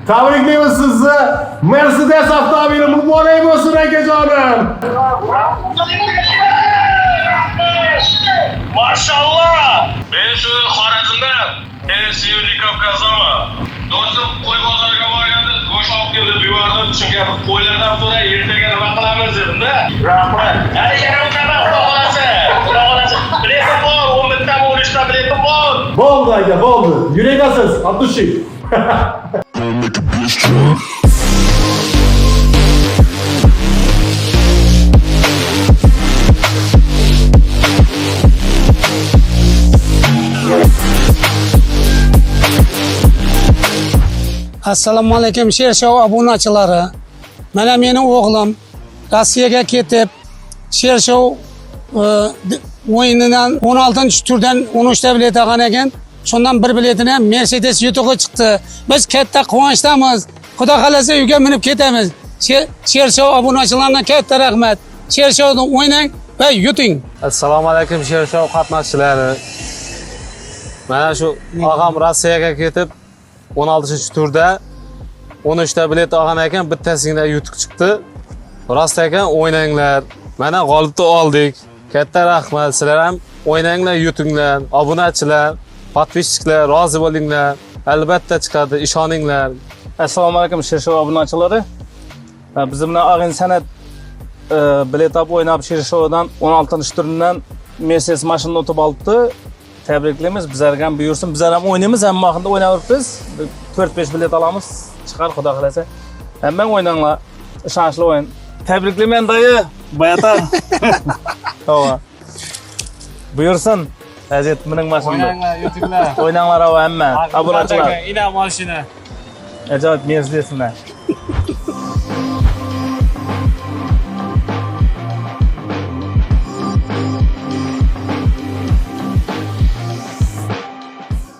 Tabriklaymiz sizni. Mercedes avtomobili mübarek olsun akajonim. Maşallah. Ben şu Xorazmdan Sevimli Kavkazama. Do'stim qo'y bozoriga borganda go'sht olib kelib yubordim. Chunki qo'ylardan sonra ertaga nima qilamiz dedim-da. Rahmat. Hali yana unaqa Xudo xolasa. Biletim bor, 10 bittami 13 ta biletim bor. Bo'ldi aka, bo'ldi. Yuragasiz, Abdushik. Assalomu alaykum Shershow obunachilari. Mana meni o'g'lim Rossiyaga ketib, Shershow o'yinidan 16-turdan 13 ta bilet olgan ekan. Shundan bir biletini ham Mercedes yutug'i chiqdi. Biz katta quvonchdamiz. Xudo xolasa uyga minib ketamiz. Shershow obunachilarga katta rahmat. Shershowni o'ynang va yuting. Assalomu alaykum Shershow qatnashchilari. Mana shu og'am Rossiyaga ketib 16-turda 13 ta bilet olgan ekan, bittasiga yutuq chiqdi. Rost ekan, o'ynanglar. Mana g'olibni oldik. Katta rahmat. Sizlar ham o'ynanglar, yutinglar. Obunachilar, podpisчиклар, rozi bo'linglar. Albatta chiqadi, ishoninglar. Assalomu alaykum Shershow obunachilari. Biz bilan Ag'in San'at bilet olib o'ynab Shershowdan 16-turdan Mercedes mashinani o'tib olibdi. Tabriklaymiz. Bizlarga ham buyursin. Bizlar ham o'ynaymiz, hamma vaqtda o'ynayapmiz. 4-5 bilet olamiz. Chiqar Xudo xolasa. Hamma o'ynanglar. Ishonchli o'yin. Tabriklayman dayı. Bayatan. To'g'ri. Buyursin. Azat mening mashinamda. O'ynanglar, yutinglar. O'ynanglar hamma. Obunachilar. Ina mashina. Ajoyib Mercedes bilan.